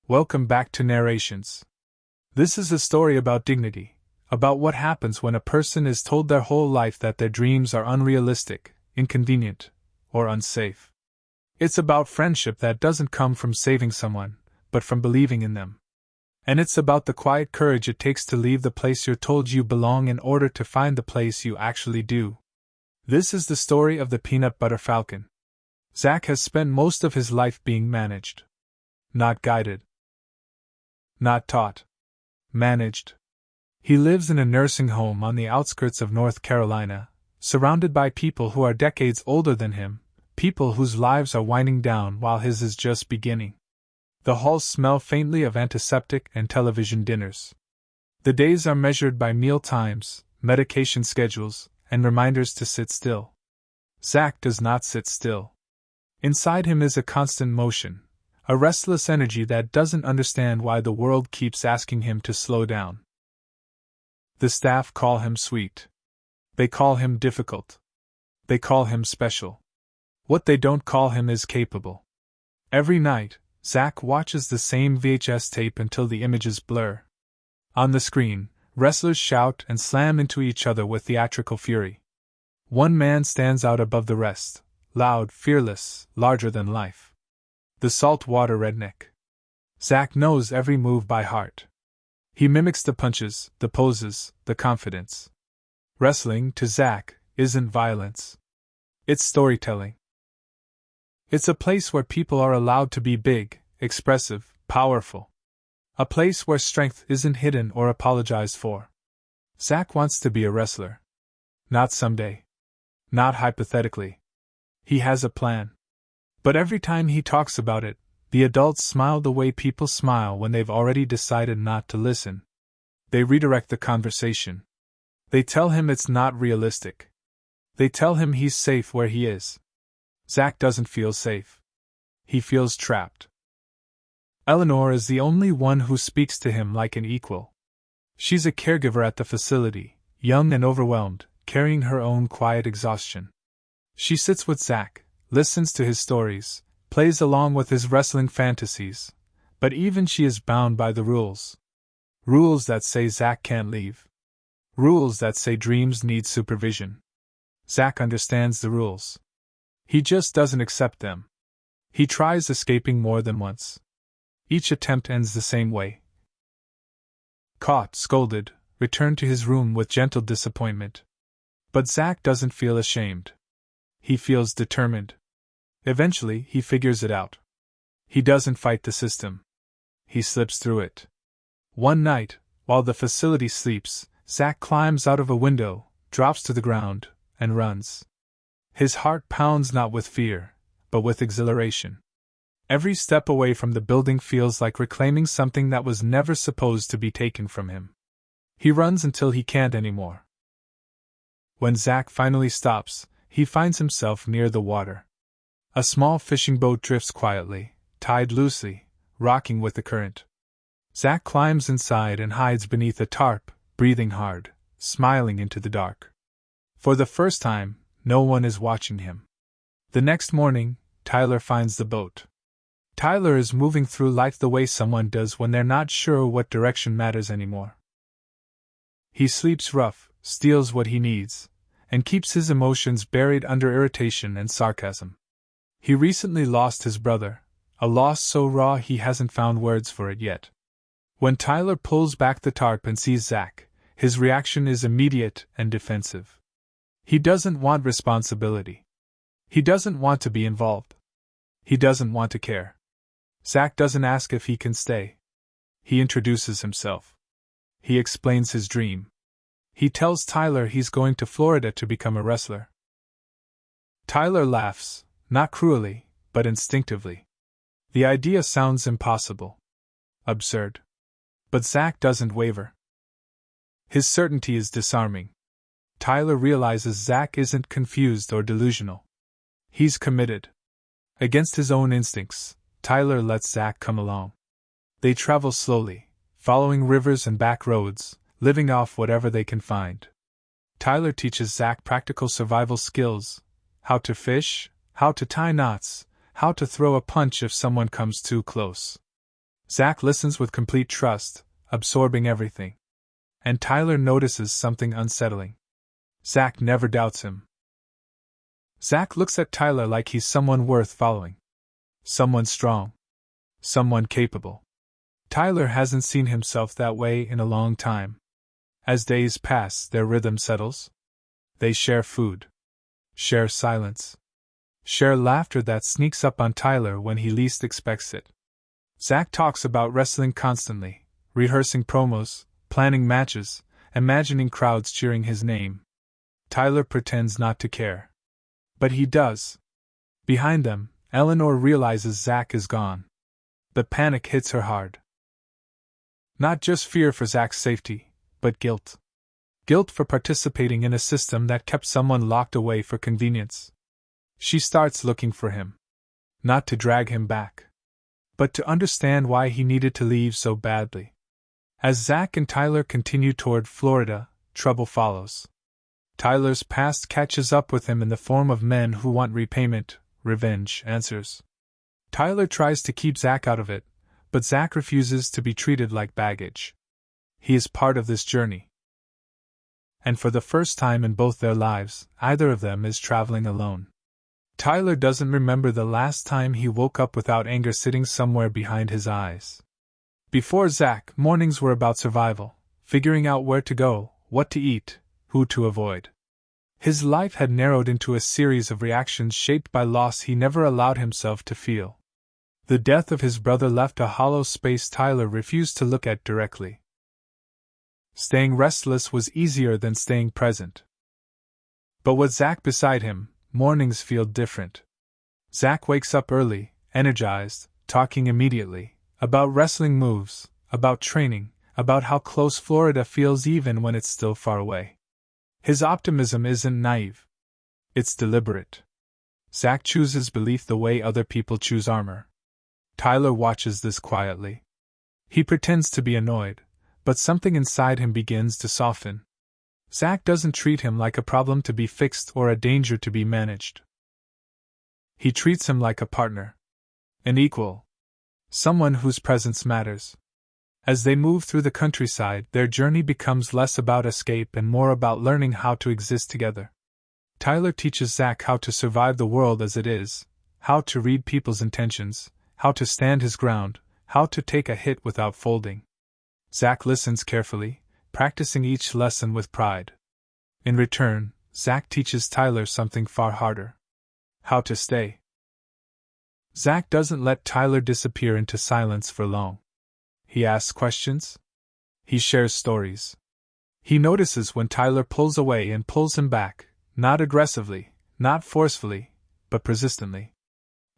Welcome back to Narrations. This is a story about dignity, about what happens when a person is told their whole life that their dreams are unrealistic, inconvenient, or unsafe. It's about friendship that doesn't come from saving someone, but from believing in them. And it's about the quiet courage it takes to leave the place you're told you belong in order to find the place you actually do. This is the story of the Peanut Butter Falcon. Zach has spent most of his life being managed. Not guided. Not taught. Managed. He lives in a nursing home on the outskirts of North Carolina, surrounded by people who are decades older than him, people whose lives are winding down while his is just beginning. The halls smell faintly of antiseptic and television dinners. The days are measured by meal times, medication schedules, and reminders to sit still. Zach does not sit still. Inside him is a constant motion, a restless energy that doesn't understand why the world keeps asking him to slow down. The staff call him sweet. They call him difficult. They call him special. What they don't call him is capable. Every night, Zach watches the same VHS tape until the images blur. On the screen, wrestlers shout and slam into each other with theatrical fury. One man stands out above the rest, loud, fearless, larger than life. The saltwater redneck. Zach knows every move by heart. He mimics the punches, the poses, the confidence. Wrestling, to Zach, isn't violence. It's storytelling. It's a place where people are allowed to be big, expressive, powerful. A place where strength isn't hidden or apologized for. Zach wants to be a wrestler. Not someday. Not hypothetically. He has a plan. But every time he talks about it, the adults smile the way people smile when they've already decided not to listen. They redirect the conversation. They tell him it's not realistic. They tell him he's safe where he is. Zach doesn't feel safe. He feels trapped. Eleanor is the only one who speaks to him like an equal. She's a caregiver at the facility, young and overwhelmed, carrying her own quiet exhaustion. She sits with Zach, listens to his stories, plays along with his wrestling fantasies, but even she is bound by the rules. Rules that say Zach can't leave. Rules that say dreams need supervision. Zach understands the rules. He just doesn't accept them. He tries escaping more than once. Each attempt ends the same way. Caught, scolded, returned to his room with gentle disappointment. But Zach doesn't feel ashamed. He feels determined. Eventually, he figures it out. He doesn't fight the system. He slips through it. One night, while the facility sleeps, Zach climbs out of a window, drops to the ground, and runs. His heart pounds not with fear, but with exhilaration. Every step away from the building feels like reclaiming something that was never supposed to be taken from him. He runs until he can't anymore. When Zach finally stops, he finds himself near the water. A small fishing boat drifts quietly, tied loosely, rocking with the current. Zach climbs inside and hides beneath a tarp, breathing hard, smiling into the dark. For the first time, no one is watching him. The next morning, Tyler finds the boat. Tyler is moving through life the way someone does when they're not sure what direction matters anymore. He sleeps rough, steals what he needs, and keeps his emotions buried under irritation and sarcasm. He recently lost his brother, a loss so raw he hasn't found words for it yet. When Tyler pulls back the tarp and sees Zach, his reaction is immediate and defensive. He doesn't want responsibility. He doesn't want to be involved. He doesn't want to care. Zach doesn't ask if he can stay. He introduces himself. He explains his dream. He tells Tyler he's going to Florida to become a wrestler. Tyler laughs, not cruelly, but instinctively. The idea sounds impossible. Absurd. But Zach doesn't waver. His certainty is disarming. Tyler realizes Zach isn't confused or delusional. He's committed. Against his own instincts, Tyler lets Zach come along. They travel slowly, following rivers and back roads, living off whatever they can find. Tyler teaches Zach practical survival skills: how to fish, how to tie knots, how to throw a punch if someone comes too close. Zach listens with complete trust, absorbing everything. And Tyler notices something unsettling. Zach never doubts him. Zach looks at Tyler like he's someone worth following. Someone strong. Someone capable. Tyler hasn't seen himself that way in a long time. As days pass, their rhythm settles. They share food. Share silence. Share laughter that sneaks up on Tyler when he least expects it. Zach talks about wrestling constantly, rehearsing promos, planning matches, imagining crowds cheering his name. Tyler pretends not to care. But he does. Behind them, Eleanor realizes Zach is gone. The panic hits her hard. Not just fear for Zach's safety, but guilt. Guilt for participating in a system that kept someone locked away for convenience. She starts looking for him. Not to drag him back, but to understand why he needed to leave so badly. As Zach and Tyler continue toward Florida, trouble follows. Tyler's past catches up with him in the form of men who want repayment, revenge, answers. Tyler tries to keep Zach out of it, but Zach refuses to be treated like baggage. He is part of this journey. And for the first time in both their lives, either of them is traveling alone. Tyler doesn't remember the last time he woke up without anger sitting somewhere behind his eyes. Before Zach, mornings were about survival, figuring out where to go, what to eat, who to avoid. His life had narrowed into a series of reactions shaped by loss he never allowed himself to feel. The death of his brother left a hollow space Tyler refused to look at directly. Staying restless was easier than staying present. But with Zach beside him, mornings feel different. Zach wakes up early, energized, talking immediately, about wrestling moves, about training, about how close Florida feels even when it's still far away. His optimism isn't naive. It's deliberate. Zach chooses belief the way other people choose armor. Tyler watches this quietly. He pretends to be annoyed, but something inside him begins to soften. Zach doesn't treat him like a problem to be fixed or a danger to be managed. He treats him like a partner. An equal. Someone whose presence matters. As they move through the countryside, their journey becomes less about escape and more about learning how to exist together. Tyler teaches Zach how to survive the world as it is, how to read people's intentions, how to stand his ground, how to take a hit without folding. Zach listens carefully, practicing each lesson with pride. In return, Zach teaches Tyler something far harder. How to stay. Zach doesn't let Tyler disappear into silence for long. He asks questions. He shares stories. He notices when Tyler pulls away and pulls him back, not aggressively, not forcefully, but persistently.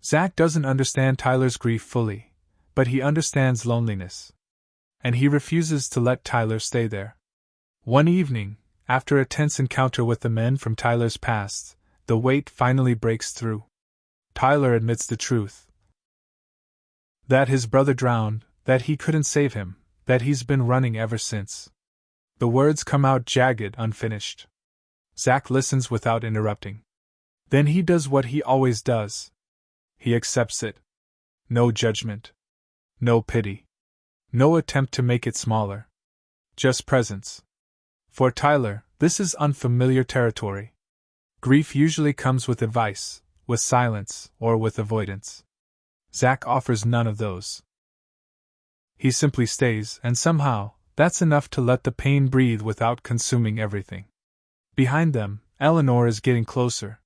Zach doesn't understand Tyler's grief fully, but he understands loneliness. And he refuses to let Tyler stay there. One evening, after a tense encounter with the men from Tyler's past, the weight finally breaks through. Tyler admits the truth. That his brother drowned, that he couldn't save him, that he's been running ever since. The words come out jagged, unfinished. Zach listens without interrupting. Then he does what he always does. He accepts it. No judgment. No pity. No attempt to make it smaller. Just presence. For Tyler, this is unfamiliar territory. Grief usually comes with advice, with silence, or with avoidance. Zach offers none of those. He simply stays, and somehow, that's enough to let the pain breathe without consuming everything. Behind them, Eleanor is getting closer.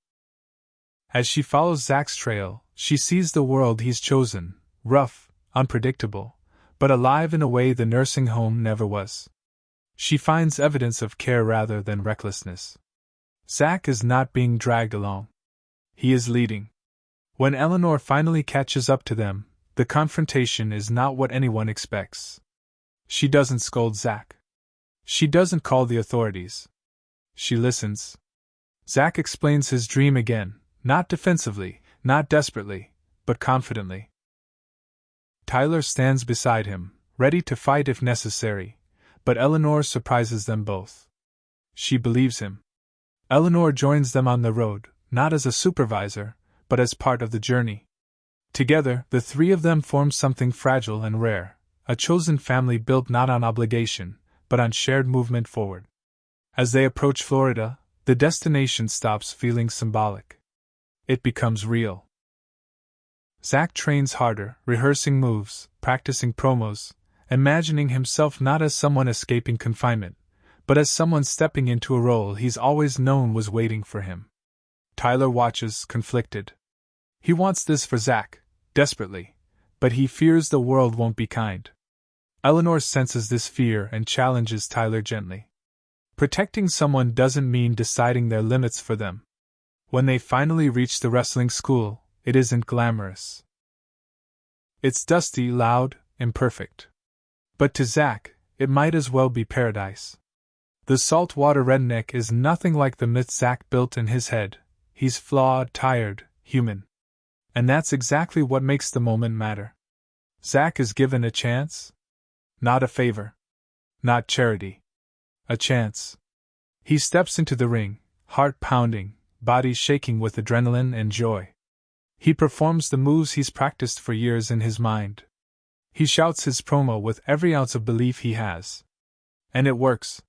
As she follows Zach's trail, she sees the world he's chosen, rough, unpredictable, but alive in a way the nursing home never was. She finds evidence of care rather than recklessness. Zach is not being dragged along. He is leading. When Eleanor finally catches up to them, the confrontation is not what anyone expects. She doesn't scold Zach. She doesn't call the authorities. She listens. Zach explains his dream again, not defensively, not desperately, but confidently. Tyler stands beside him, ready to fight if necessary, but Eleanor surprises them both. She believes him. Eleanor joins them on the road, not as a supervisor, but as part of the journey. Together, the three of them form something fragile and rare. a chosen family built not on obligation, but on shared movement forward. As they approach Florida, the destination stops feeling symbolic. It becomes real. Zack trains harder, rehearsing moves, practicing promos, imagining himself not as someone escaping confinement, but as someone stepping into a role he's always known was waiting for him. Tyler watches, conflicted. He wants this for Zack, desperately, but he fears the world won't be kind. Eleanor senses this fear and challenges Tyler gently. Protecting someone doesn't mean deciding their limits for them. When they finally reach the wrestling school, it isn't glamorous. It's dusty, loud, imperfect. But to Zack, it might as well be paradise. The saltwater redneck is nothing like the myth Zack built in his head. He's flawed, tired, human. And that's exactly what makes the moment matter. Zack is given a chance? Not a favor. Not charity. A chance. He steps into the ring, heart pounding, body shaking with adrenaline and joy. He performs the moves he's practiced for years in his mind. He shouts his promo with every ounce of belief he has. And it works.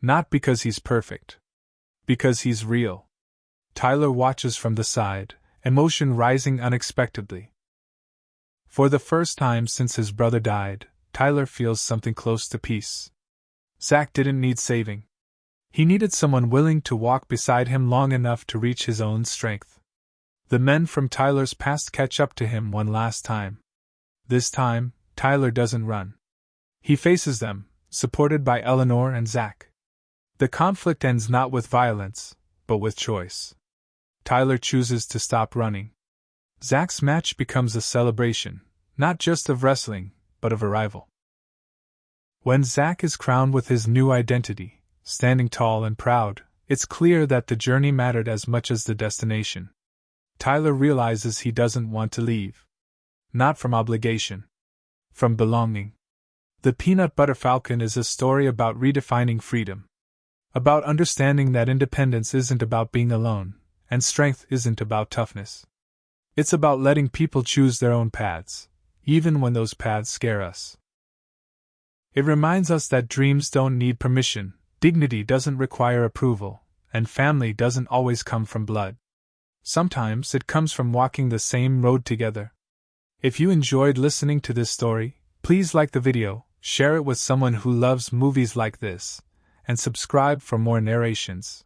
Not because he's perfect. Because he's real. Tyler watches from the side, emotion rising unexpectedly. For the first time since his brother died, Tyler feels something close to peace. Zack didn't need saving. He needed someone willing to walk beside him long enough to reach his own strength. The men from Tyler's past catch up to him one last time. This time, Tyler doesn't run. He faces them, supported by Eleanor and Zack. The conflict ends not with violence, but with choice. Tyler chooses to stop running. Zack's match becomes a celebration, not just of wrestling, but of arrival. When Zack is crowned with his new identity, standing tall and proud, it's clear that the journey mattered as much as the destination. Tyler realizes he doesn't want to leave. Not from obligation. From belonging. The Peanut Butter Falcon is a story about redefining freedom. About understanding that independence isn't about being alone, and strength isn't about toughness. It's about letting people choose their own paths, even when those paths scare us. It reminds us that dreams don't need permission, dignity doesn't require approval, and family doesn't always come from blood. Sometimes it comes from walking the same road together. If you enjoyed listening to this story, please like the video, share it with someone who loves movies like this, and subscribe for more narrations.